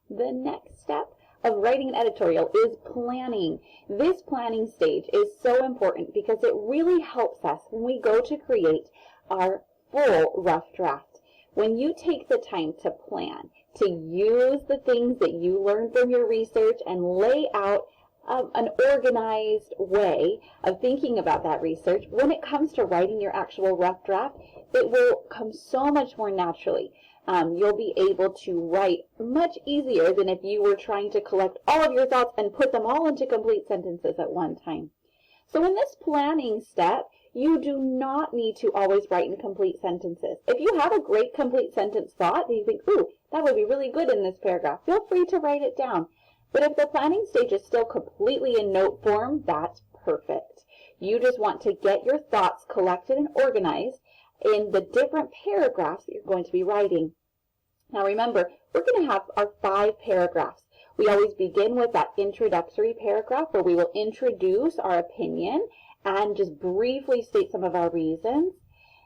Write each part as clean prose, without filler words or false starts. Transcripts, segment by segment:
The next step of writing an editorial is planning. This planning stage is so important because it really helps us when we go to create our full rough draft. When you take the time to plan, to use the things that you learned from your research and lay out an organized way of thinking about that research, when it comes to writing your actual rough draft, it will come so much more naturally. You'll be able to write much easier than if you were trying to collect all of your thoughts and put them all into complete sentences at one time. So in this planning step, you do not need to always write in complete sentences. If you have a great complete sentence thought that you think, ooh, that would be really good in this paragraph, feel free to write it down. But if the planning stage is still completely in note form, that's perfect. You just want to get your thoughts collected and organized in the different paragraphs that you're going to be writing. Now remember, we're going to have our 5 paragraphs. We always begin with that introductory paragraph where we will introduce our opinion and just briefly state some of our reasons.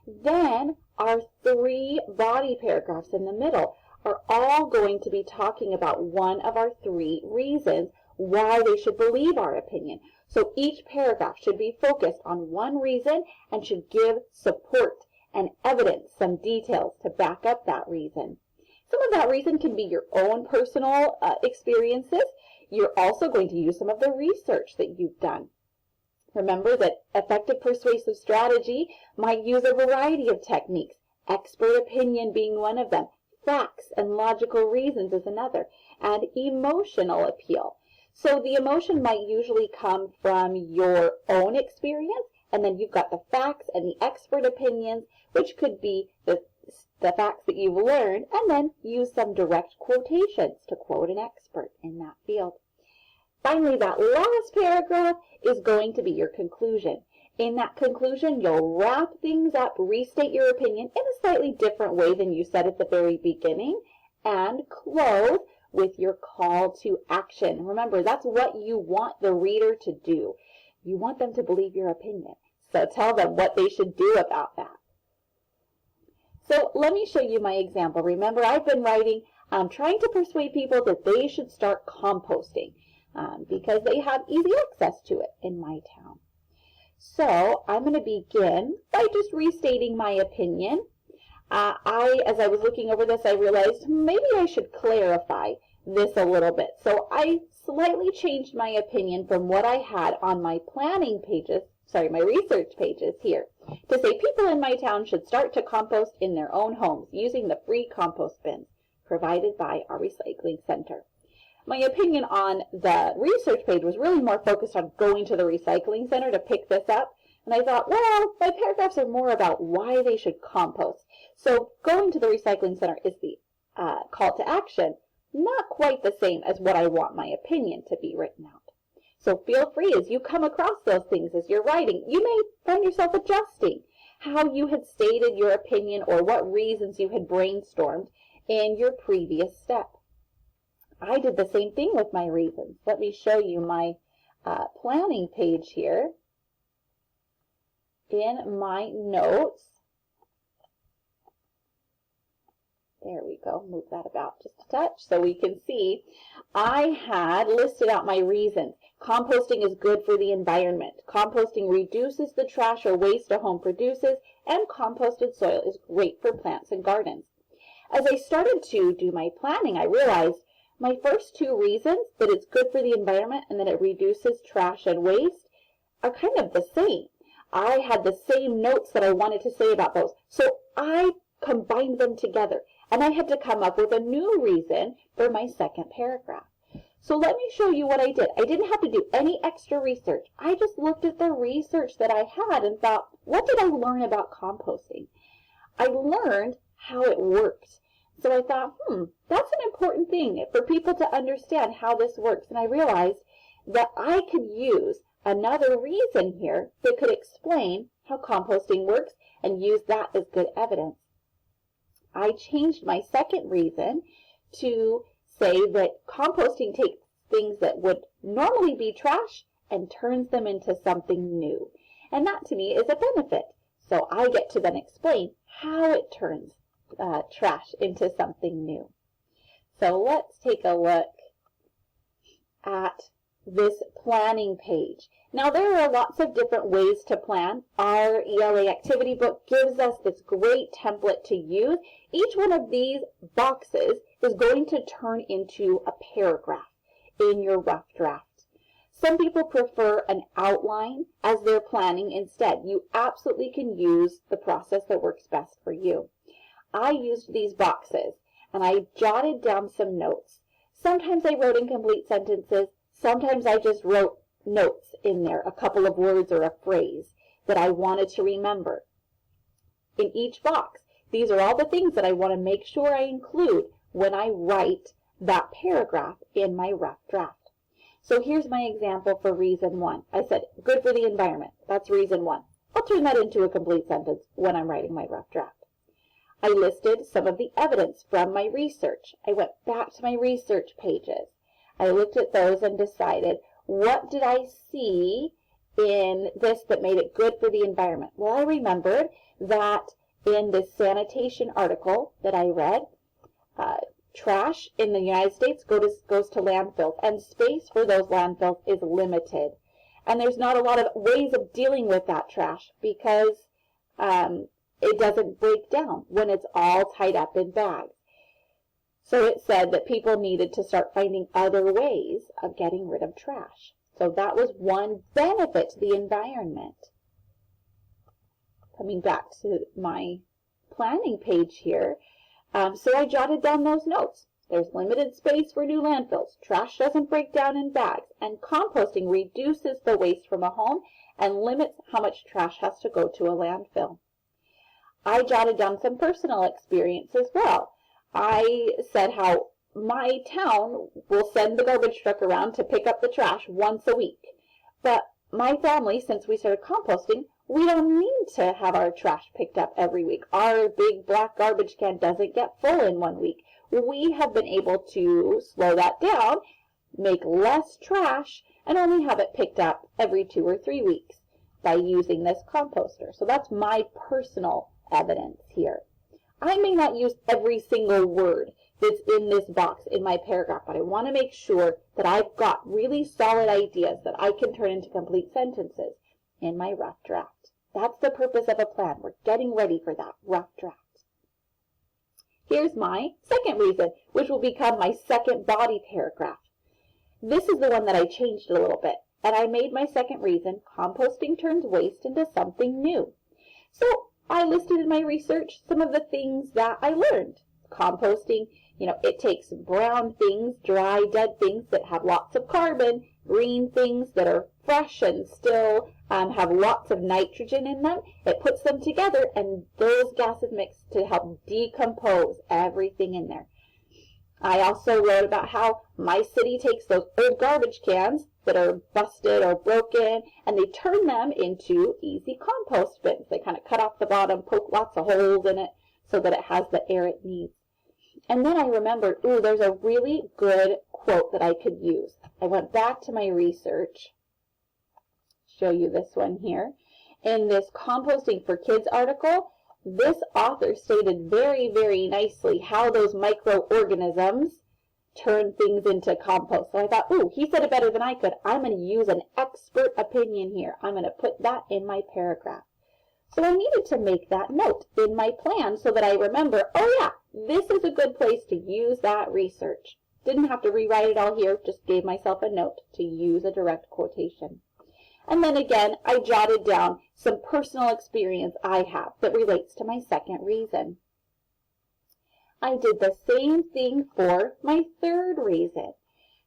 Then our 3 body paragraphs in the middle are all going to be talking about one of our 3 reasons why they should believe our opinion. So each paragraph should be focused on one reason and should give support and evidence, some details to back up that reason. Some of that reason can be your own personal experiences. You're also going to use some of the research that you've done. Remember that effective persuasive strategy might use a variety of techniques, expert opinion being one of them, facts and logical reasons is another, and emotional appeal. So the emotion might usually come from your own experience, and then you've got the facts and the expert opinions, which could be the facts that you've learned, and then use some direct quotations to quote an expert in that field. Finally, that last paragraph is going to be your conclusion. In that conclusion, you'll wrap things up, restate your opinion in a slightly different way than you said at the very beginning, and close with your call to action. Remember, that's what you want the reader to do. You want them to believe your opinion. So tell them what they should do about that. So let me show you my example. Remember, I've been writing, trying to persuade people that they should start composting because they have easy access to it in my town. So I'm going to begin by just restating my opinion. As I was looking over this, I realized maybe I should clarify this a little bit. So I slightly changed my opinion from what I had on my planning pages, my research pages here, to say people in my town should start to compost in their own homes using the free compost bins provided by our recycling center. My opinion on the research page was really more focused on going to the recycling center to pick this up. And I thought, well, my paragraphs are more about why they should compost. So going to the recycling center is the call to action, not quite the same as what I want my opinion to be written out. So feel free as you come across those things as you're writing. You may find yourself adjusting how you had stated your opinion or what reasons you had brainstormed in your previous step. I did the same thing with my reasons. Let me show you my planning page here. In my notes, there we go, move that about just a touch so we can see. I had listed out my reasons. Composting is good for the environment. Composting reduces the trash or waste a home produces, and composted soil is great for plants and gardens. As I started to do my planning, I realized my first 2 reasons, that it's good for the environment and that it reduces trash and waste, are kind of the same. I had the same notes that I wanted to say about those. So I combined them together, and I had to come up with a new reason for my second paragraph. So let me show you what I did. I didn't have to do any extra research. I just looked at the research that I had and thought, what did I learn about composting? I learned how it works. So I thought, that's an important thing for people to understand how this works. And I realized that I could use another reason here that could explain how composting works and use that as good evidence. I changed my second reason to say that composting takes things that would normally be trash and turns them into something new. And that to me is a benefit. So I get to then explain how it turns trash into something new. So let's take a look at this planning page. Now there are lots of different ways to plan. Our ELA activity book gives us this great template to use. Each one of these boxes is going to turn into a paragraph in your rough draft. Some people prefer an outline as their planning instead. You absolutely can use the process that works best for you. I used these boxes and I jotted down some notes. Sometimes I wrote incomplete sentences. Sometimes I just wrote notes in there, a couple of words or a phrase that I wanted to remember. In each box, these are all the things that I want to make sure I include when I write that paragraph in my rough draft. So here's my example for reason 1. I said, good for the environment. That's reason 1. I'll turn that into a complete sentence when I'm writing my rough draft. I listed some of the evidence from my research. I went back to my research pages. I looked at those and decided, what did I see in this that made it good for the environment? Well, I remembered that in this sanitation article that I read, trash in the United States goes to landfills, and space for those landfills is limited. And there's not a lot of ways of dealing with that trash because it doesn't break down when it's all tied up in bags. So it said that people needed to start finding other ways of getting rid of trash. So that was one benefit to the environment. Coming back to my planning page here, so I jotted down those notes. There's limited space for new landfills. Trash doesn't break down in bags. And composting reduces the waste from a home and limits how much trash has to go to a landfill. I jotted down some personal experience as well. I said how my town will send the garbage truck around to pick up the trash once a week. But my family, since we started composting, we don't need to have our trash picked up every week. Our big black garbage can doesn't get full in 1 week. We have been able to slow that down, make less trash, and only have it picked up every 2 or 3 weeks by using this composter. So that's my personal evidence here. I may not use every single word that's in this box in my paragraph, but I want to make sure that I've got really solid ideas that I can turn into complete sentences in my rough draft. That's the purpose of a plan. We're getting ready for that rough draft. Here's my second reason, which will become my second body paragraph. This is the one that I changed a little bit, and I made my second reason, composting turns waste into something new. So I listed in my research some of the things that I learned. Composting, it takes brown things, dry, dead things that have lots of carbon, green things that are fresh and still have lots of nitrogen in them. It puts them together and those gases mix to help decompose everything in there. I also wrote about how my city takes those old garbage cans that are busted or broken and they turn them into easy compost bins. They kind of cut off the bottom, poke lots of holes in it so that it has the air it needs. And then I remembered, there's a really good quote that I could use. I went back to my research, show you this one here. In this Composting for Kids article, this author stated very, very nicely how those microorganisms turn things into compost. So I thought, he said it better than I could. I'm going to use an expert opinion here. I'm going to put that in my paragraph. So I needed to make that note in my plan so that I remember, this is a good place to use that research. Didn't have to rewrite it all here, just gave myself a note to use a direct quotation. And then again, I jotted down some personal experience I have that relates to my second reason. I did the same thing for my third reason.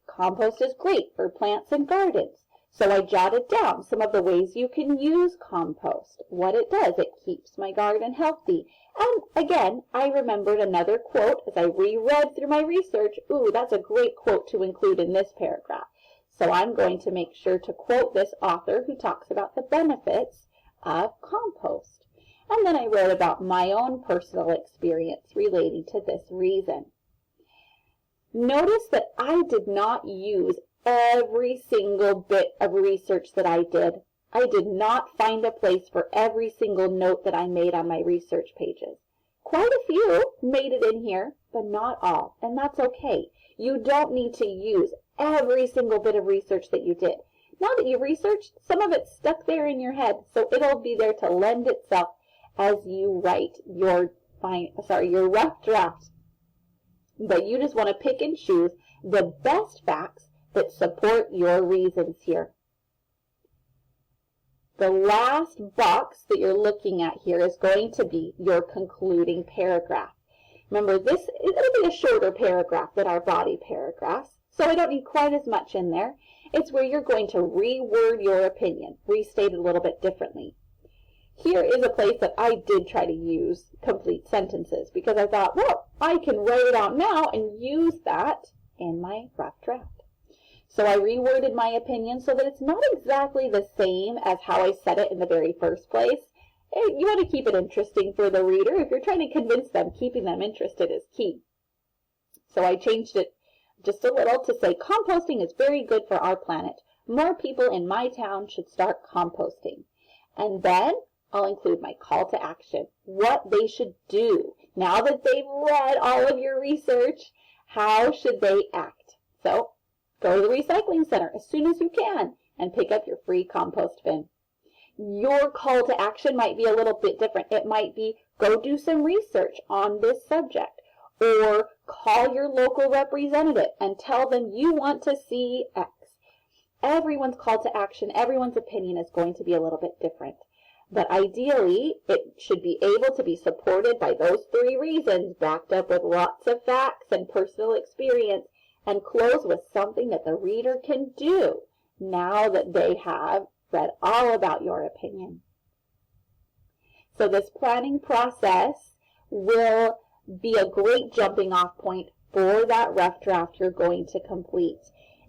Compost is great for plants and gardens. So I jotted down some of the ways you can use compost, what it does. It keeps my garden healthy. And again, I remembered another quote as I reread through my research. That's a great quote to include in this paragraph. So I'm going to make sure to quote this author who talks about the benefits of compost. And then I wrote about my own personal experience relating to this reason. Notice that I did not use every single bit of research that I did. I did not find a place for every single note that I made on my research pages. Quite a few made it in here, but not all, and that's okay. You don't need to use every single bit of research that you did. Now that you've researched, some of it's stuck there in your head, so it'll be there to lend itself as you write your rough draft. But you just want to pick and choose the best facts that support your reasons here. The last box that you're looking at here is going to be your concluding paragraph. Remember, it'll be a shorter paragraph than our body paragraphs, so I don't need quite as much in there. It's where you're going to reword your opinion, restate it a little bit differently. Here is a place that I did try to use complete sentences because I thought, well, I can write it out now and use that in my rough draft. So I reworded my opinion so that it's not exactly the same as how I said it in the very first place. You want to keep it interesting for the reader. If you're trying to convince them, keeping them interested is key. So I changed it just a little to say, composting is very good for our planet. More people in my town should start composting. And then I'll include my call to action, what they should do. Now that they've read all of your research, how should they act? So go to the recycling center as soon as you can and pick up your free compost bin. Your call to action might be a little bit different. It might be go do some research on this subject, or call your local representative and tell them you want to see X. Everyone's call to action, everyone's opinion is going to be a little bit different. But ideally, it should be able to be supported by those 3 reasons, backed up with lots of facts and personal experience, and close with something that the reader can do now that they have read all about your opinion. So this planning process will be a great jumping off point for that rough draft you're going to complete.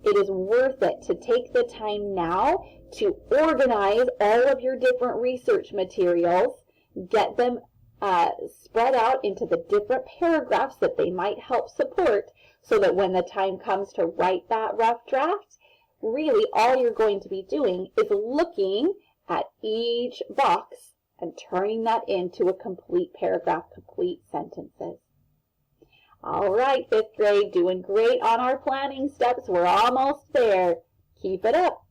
It is worth it to take the time now to organize all of your different research materials, get them spread out into the different paragraphs that they might help support, so that when the time comes to write that rough draft, really all you're going to be doing is looking at each box and turning that into a complete paragraph, complete sentences. All right, 5th grade, doing great on our planning steps. We're almost there. Keep it up.